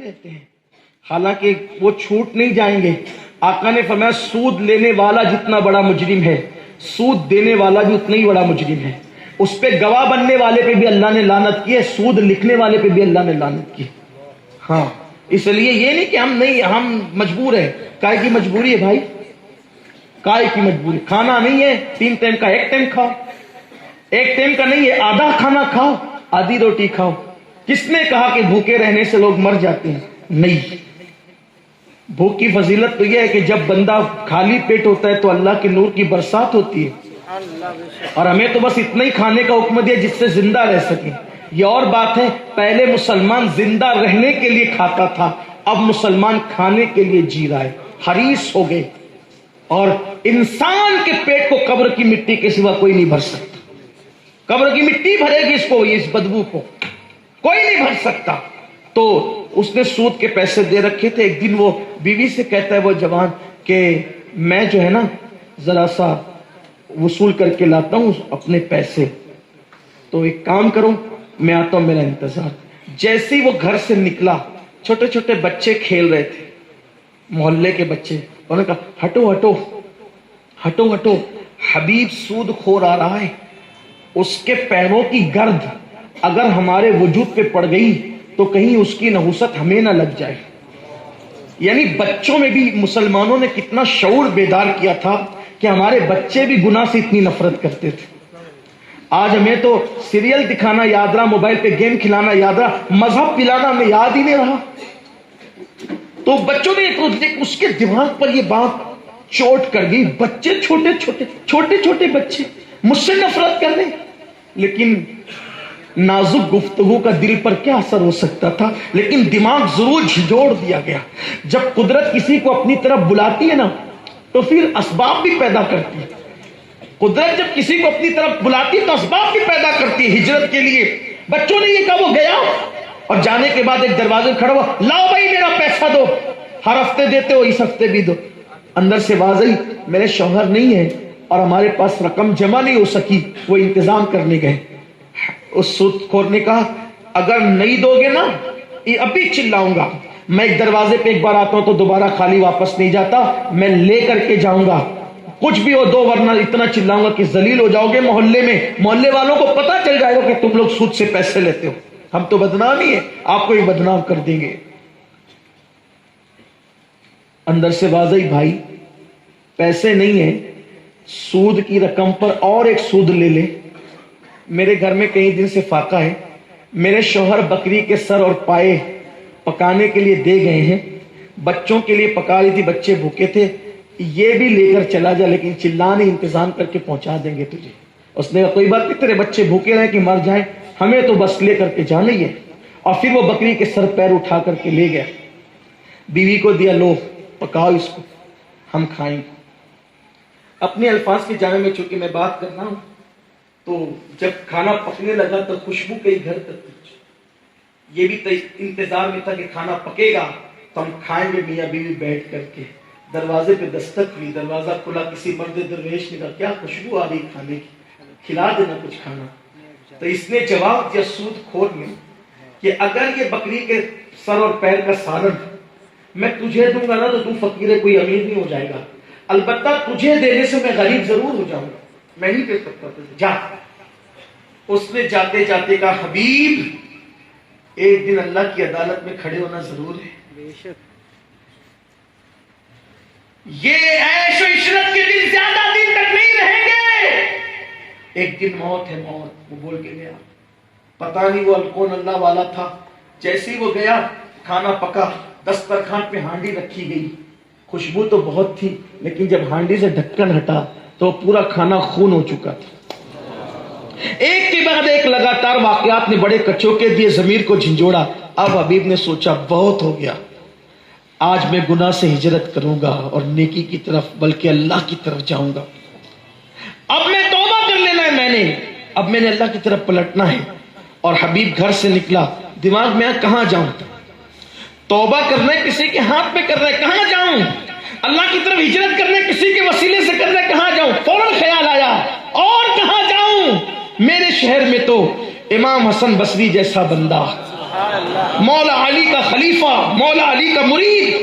رہتے ہیں، حالانکہ وہ چھوٹ نہیں جائیں گے۔ آقا نے فرمایا سود لینے والا جتنا بڑا مجرم ہے، سود دینے والا بھی اتنا ہی بڑا مجرم ہے۔ اس پہ گواہ بننے والے پہ بھی اللہ نے لعنت کی ہے، سود لکھنے والے پہ بھی اللہ نے لعنت کی۔ ہاں، اس لیے یہ نہیں کہ ہم مجبور ہیں۔ کائے کی مجبوری ہے بھائی؟ کائے کی مجبوری؟ کھانا نہیں ہے 3 ٹائم کا، 1 ٹائم کھاؤ۔ 1 ٹائم کا نہیں ہے، آدھا کھانا کھاؤ، آدھی روٹی کھاؤ۔ کس نے کہا کہ بھوکے رہنے سے لوگ مر جاتے ہیں؟ نہیں، بھوک کی فضیلت تو یہ ہے کہ جب بندہ خالی پیٹ ہوتا ہے تو اللہ کے نور کی برسات ہوتی ہے، اور ہمیں تو بس اتنا ہی کھانے کا حکم دیا جس سے زندہ رہ سکیں۔ یہ اور بات ہے، پہلے مسلمان زندہ رہنے کے لیے کھاتا تھا، اب مسلمان کھانے کے لیے جی رہا ہے، حریص ہو گئے۔ اور انسان کے پیٹ کو قبر کی مٹی کے سوا کوئی نہیں بھر سکتا۔ قبر کی مٹی بھرے گی اس کو، اس بدبو کو کوئی نہیں بھر سکتا۔ تو اس نے سود کے پیسے دے رکھے تھے۔ ایک دن وہ بیوی سے کہتا ہے وہ جوان کہ میں جو ہے نا ذرا سا وصول کر کے لاتا ہوں اپنے پیسے، تو ایک کام کرو میں آتا ہوں، میرا انتظار۔ جیسے ہی وہ گھر سے نکلا، چھوٹے چھوٹے بچے کھیل رہے تھے، محلے کے بچے، انہوں نے کہا ہٹو ہٹو ہٹو ہٹو، حبیب سود خور آ رہا ہے، اس کے پیروں کی گرد اگر ہمارے وجود پہ پڑ گئی تو کہیں اس کی نحوست ہمیں نہ لگ جائے۔ یعنی بچوں میں بھی مسلمانوں نے کتنا شعور بیدار کیا تھا کہ ہمارے بچے بھی گناہ سے اتنی نفرت کرتے تھے۔ آج ہمیں تو سیریل دکھانا یاد رہا، موبائل پہ گیم کھلانا یاد رہا، مذہب پلانا ہمیں یاد ہی نہیں رہا۔ تو بچوں نے اس کے دماغ پر یہ بات چوٹ کر گئی۔ بچے چھوٹے چھوٹے بچے مجھ سے نفرت کر رہے، لیکن نازک گفتگو کا دل پر کیا اثر ہو سکتا تھا؟ لیکن دماغ ضرور جھنجھوڑ دیا گیا۔ جب قدرت کسی کو اپنی طرف بلاتی ہے نا تو پھر اسباب بھی پیدا کرتی ہے۔ قدرت جب کسی کو اپنی طرف بلاتی ہے تو اسباب بھی پیدا کرتی ہے ہجرت کے لیے۔ بچوں نے یہ کہا، وہ گیا اور جانے کے بعد ایک دروازے کھڑا ہوا، لاؤ بھائی میرا پیسہ دو، ہر ہفتے دیتے ہو اس ہفتے بھی دو۔ اندر سے آواز آئی، میرے شوہر نہیں ہے اور ہمارے پاس رقم جمع نہیں ہو سکی، وہ انتظام کرنے گئے۔ اس سود خور نے کہا اگر نہیں دو گے نا ابھی چلاؤں گا، میں ایک دروازے پہ ایک بار آتا ہوں تو دوبارہ خالی واپس نہیں جاتا، میں لے کر کے جاؤں گا، کچھ بھی ہو دو ورنہ اتنا چلاؤں گا کہ ذلیل ہو جاؤ گے محلے میں، محلے والوں کو پتہ چل جائے گا کہ تم لوگ سود سے پیسے لیتے ہو، ہم تو بدنام ہی ہیں، آپ کو بھی بدنام کر دیں گے۔ اندر سے واضح بھائی پیسے نہیں ہیں، سود کی رقم پر اور ایک سود لے لے۔ میرے گھر میں کئی دن سے فاقہ ہے، میرے شوہر بکری کے سر اور پائے پکانے کے لیے دے گئے ہیں، بچوں کے لیے پکا رہی تھی، بچے بھوکے تھے، یہ بھی لے کر چلا جا، لیکن چلانے انتظام کر کے پہنچا دیں گے تجھے۔ اس نے کہا کوئی بات نہیں، تیرے بچے بھوکے رہیں کہ مر جائیں، ہمیں تو بس لے کر کے جانا ہی ہے۔ اور پھر وہ بکری کے سر پیر اٹھا کر کے لے گیا، بیوی کو دیا، لو پکاؤ اس کو، ہم کھائیں گے۔ اپنے الفاظ کے جامع میں چونکہ میں بات کر رہا ہوں، تو جب کھانا پکنے لگا تو خوشبو کئی گھر تک پہنچی۔ یہ بھی انتظار میں تھا کہ کھانا پکے گا تو ہم کھائیں گے میاں بیوی بیٹھ کر کے۔ دروازے پہ دستک ہوئی، دروازہ کھلا، کسی مرد درویش نے کہا کیا خوشبو آ رہی کھانے کی، کھلا دینا کچھ کھانا۔ تو اس نے جواب دیا سود خور نے کہ اگر یہ بکری کے سر اور پیر کا سالن میں تجھے دوں گا نا تو فقیر ہے، کوئی امیر نہیں ہو جائے گا، البتہ تجھے دینے سے میں غریب ضرور ہو جاؤں گا، میں نہیں دے سکتا تجھے، جا۔ اس نے جاتے جاتے کہا حبیب ایک دن اللہ کی عدالت میں کھڑے ہونا ضرور ہے، بے شک یہ عیش و عشرت کے دن زیادہ دن تک نہیں رہیں گے، ایک دن موت ہے، موت۔ وہ بول کے گیا، پتہ نہیں وہ کون اللہ والا تھا، جیسے ہی وہ گیا کھانا پکا، دسترخوان پہ ہانڈی رکھی گئی، خوشبو تو بہت تھی لیکن جب ہانڈی سے ڈھکن ہٹا تو پورا کھانا خون ہو چکا تھا۔ ایک کے بعد ایک لگاتار واقعات نے بڑے کچوکے دیے، ضمیر کو جھنجھوڑا۔ اب حبیب نے سوچا بہت ہو گیا، آج میں گناہ سے ہجرت کروں گا اور نیکی کی طرف بلکہ اللہ کی طرف جاؤں گا، اب میں توبہ کر لینا ہے، اب میں نے اللہ کی طرف پلٹنا ہے۔ اور حبیب گھر سے نکلا، دماغ میں کہاں جاؤں، توبہ کرنا ہے کسی کے ہاتھ میں کرنا ہے، کہاں جاؤں، اللہ کی طرف ہجرت کرنا ہے کسی کے وسیلے سے کرنا ہے، کہاں جاؤں، فوراً خیال آیا اور کہاں جاؤں، میرے شہر میں تو امام حسن بصری جیسا بندہ، مولا علی کا خلیفہ، مولا علی کا مرید،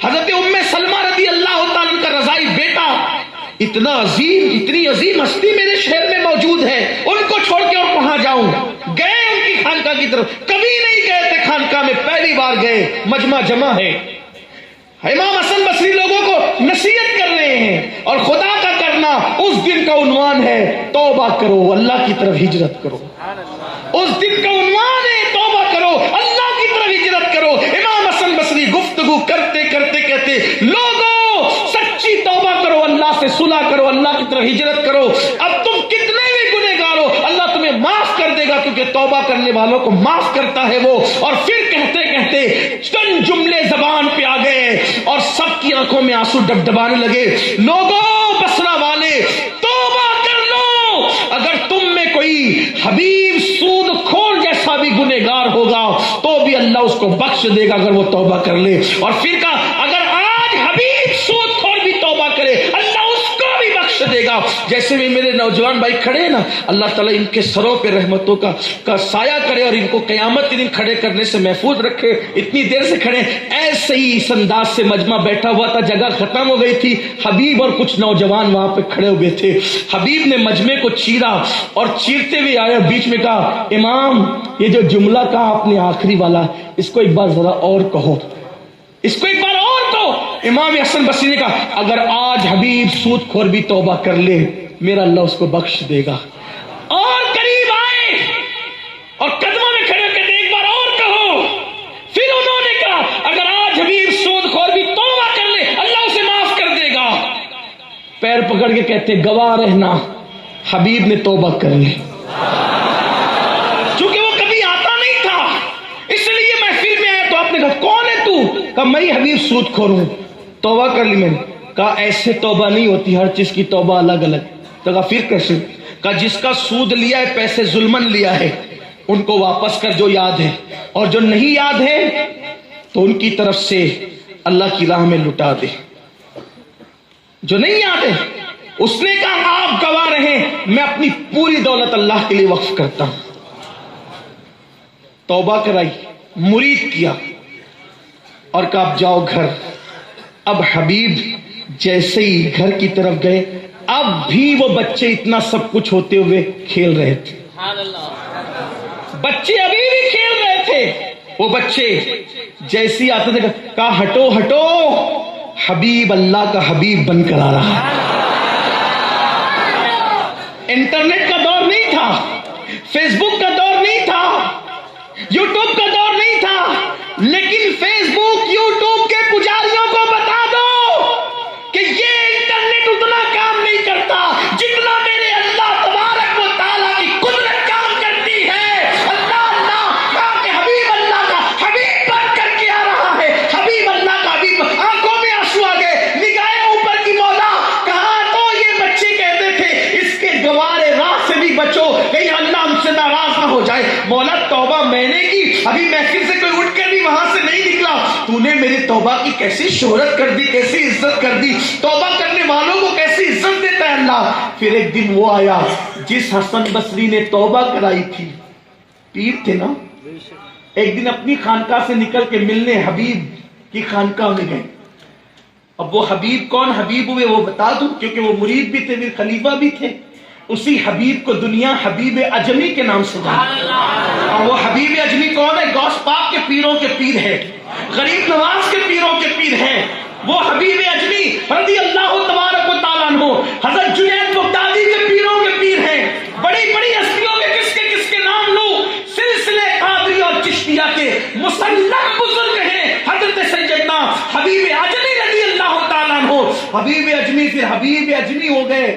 حضرت ام سلمہ رضی اللہ تعالیٰ عنہ کا رضائی بیٹا، اتنا عظیم، اتنی عظیم ہستی میرے شہر میں موجود ہے، ان کو چھوڑ کے اور کہاں جاؤں؟ گئے ان کی خانقاہ کی طرف، کبھی نہیں گئے تھے خانقاہ میں، پہلی بار گئے، مجمع جمع ہے، امام حسن بصری لوگوں کو نصیحت کر رہے ہیں، اور خدا کا کرنا اس دن کا عنوان ہے توبہ کرو، اللہ کی طرف ہجرت کرو، اس دن کا عنوان ہے توبہ کرو، اللہ کی طرف ہجرت کرو۔ امام حسن بصری گفتگو کرتے کرتے کہتے، لوگوں سچی توبہ کرو، اللہ سے صلح کرو، اللہ کی طرف ہجرت کرو، اب تم کتنے بھی گنہگار ہو اللہ تمہیں معاف کر دے گا، کیونکہ توبہ کرنے والوں کو معاف کرتا ہے وہ۔ اور پھر کہتے کہتے چند جملے زبان پہ آ گئے اور سب کی آنکھوں میں آنسو ڈبڈبانے لگے، لوگوں بصرہ والے توبہ کر لو، اگر تم میں کوئی حبیب سود خور جیسا بھی گنہگار ہوگا تو بھی اللہ اس کو بخش دے گا اگر وہ توبہ کر لے۔ اور پھر کہا اگر آج حبیب سود خور بھی توبہ کرے اللہ اس کو بھی بخش دے گا۔ جیسے بھی میرے نوجوان بھائی کھڑے ہیں نا، اللہ تعالیٰ ان کے سروں پہ رحمتوں کا سایہ کرے اور ان کو قیامت کے دن کھڑے کرنے سے محفوظ رکھے۔ اتنی دیر سے کھڑے ایسے ہی اس انداز سے مجمع بیٹھا ہوا تھا، جگہ ختم ہو گئی تھی، حبیب اور کچھ نوجوان وہاں پہ کھڑے ہوئے تھے۔ حبیب نے مجمع کو چیرا اور چیرتے ہوئے آیا، بیچ میں کہا امام یہ جو جملہ کہا آپ نے آخری والا، اس کو ایک بار ذرا اور کہو، اس کو ایک بار اور کہو۔ امام حسن بصری نے کہا اگر آج حبیب سود خور بھی توبہ کر لے میرا اللہ اس کو بخش دے گا۔ اور قریب آئے اور قدموں میں کھڑے کہتے ایک بار اور کہو۔ پھر انہوں نے کہا اگر آج حبیب سود خور بھی توبہ کر لے اللہ اسے معاف کر دے گا۔ پیر پکڑ کے کہتے گواہ رہنا حبیب نے توبہ کر لی، چونکہ وہ کبھی آتا نہیں تھا اس لیے محفل میں آیا تو آپ نے کہا کون ہے تو؟ کہا میں ہی حبیب سود خور ہوں، توبہ کر لی میں نے۔ کہا ایسے توبہ نہیں ہوتی، ہر چیز کی توبہ الگ الگ۔ تو کہا پھر کیسے؟ کہا جس کا سود لیا ہے، پیسے ظلمن لیا ہے، ان کو واپس کر جو یاد ہے، اور جو نہیں یاد ہے تو ان کی طرف سے اللہ کی راہ میں لٹا دے۔ جو نہیں یاد ہے اس نے کہا آپ گواہ رہیں میں اپنی پوری دولت اللہ کے لیے وقف کرتا ہوں۔ توبہ کرائی، مرید کیا اور کہا اب جاؤ گھر۔ اب حبیب جیسے ہی گھر کی طرف گئے، اب بھی وہ بچے اتنا سب کچھ ہوتے ہوئے کھیل رہے تھے، بچے ابھی بھی کھیل رہے تھے۔ وہ بچے جیسے ہی آتے تھے کہا ہٹو ہٹو، حبیب اللہ کا حبیب بن کر آ رہا ہے۔ انٹرنیٹ کا دور نہیں تھا، فیس بک کا دور نہیں تھا، یوٹیوب کا دور نہیں تھا، لیکن فیس بک یوٹیوب کے پجاریوں کو بتا دو کہ یہ انٹرنیٹ اتنا کام نہیں کرتا جتنا میرے اللہ تبارک و تعالیٰ کی قدرت کام کرتی ہے۔ اللہ کہا کہ حبیب اللہ کا حبیب بن کر کے آ رہا ہے، حبیب اللہ کا حبیب۔ آنکھوں میں آنسو آ گئے، نگاہیں اوپر کی مولا۔ کہاں تو یہ بچے کہتے تھے اس کے گوارے راہ سے بھی بچو کہیں اللہ ہم سے ناراض نہ ہو جائے۔ مولا توبہ میں نے کی، ابھی محفل سے کوئی اٹھ کر بھی وہاں سے نہیں نکلا، تو نے میری توبہ کی کیسی شہرت کر دی، کیسی عزت کر دی، توبہ کرنے والوں کو کیسی عزت دیتا ہے اللہ۔ پھر ایک دن وہ آیا جس حسن بصری نے توبہ کرائی تھی، پیر تھے نا، ایک دن اپنی خانقاہ سے نکل کے ملنے حبیب کی خانقاہ میں گئے۔ اب وہ حبیب کون حبیب ہوئے وہ بتا دوں، کیونکہ وہ مرید بھی تھے پھر خلیفہ بھی تھے۔ اسی حبیب کو دنیا حبیب اجمی کے نام سے جانتی ہے۔ اور وہ حبیب اجمی کون ہے؟ غوث پاک کے پیروں کے پیر ہے، غریب نواز کے پیروں کے پیر ہیں۔ وہ حبیب اجمی رضی اللہ تبارک و تعالیٰ عنہ حضرت جنید بغدادی کے پیروں کے پیر ہیں۔ بڑی بڑی ہستیوں کے کس کے نام لوں، سلسلے قادری اور چشتیہ کے مسلم بزرگ ہیں حضرت سیدنا حبیب اجمی رضی اللہ تعالیٰ عنہ۔ حبیب اجمی پھر حبیب اجمی ہو گئے،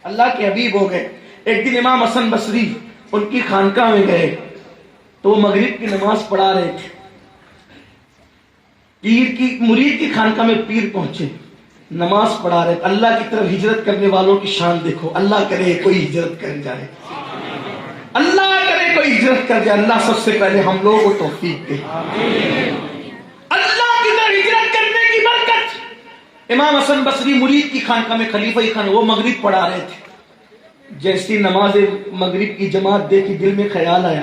اللہ کے حبیب ہو گئے۔ ایک دن امام حسن بصری ان کی خانقاہ میں گئے تو وہ مغرب کی نماز پڑھا رہے تھے۔ مرید کی خانقاہ میں پیر پہنچے، نماز پڑھا رہے تھے۔ اللہ کی طرف ہجرت کرنے والوں کی شان دیکھو، اللہ کرے کوئی ہجرت کر جائے، اللہ کرے کوئی ہجرت کر جائے، اللہ سب سے پہلے ہم لوگوں کو توفیق دے۔ اللہ کی طرف ہجرت کرنے کی برکت۔ امام حسن بصری مرید کی خانقاہ میں خلیفہ خان، وہ مغرب پڑھا رہے تھے۔ جیسی نماز مغرب کی جماعت دیکھی دل میں خیال آیا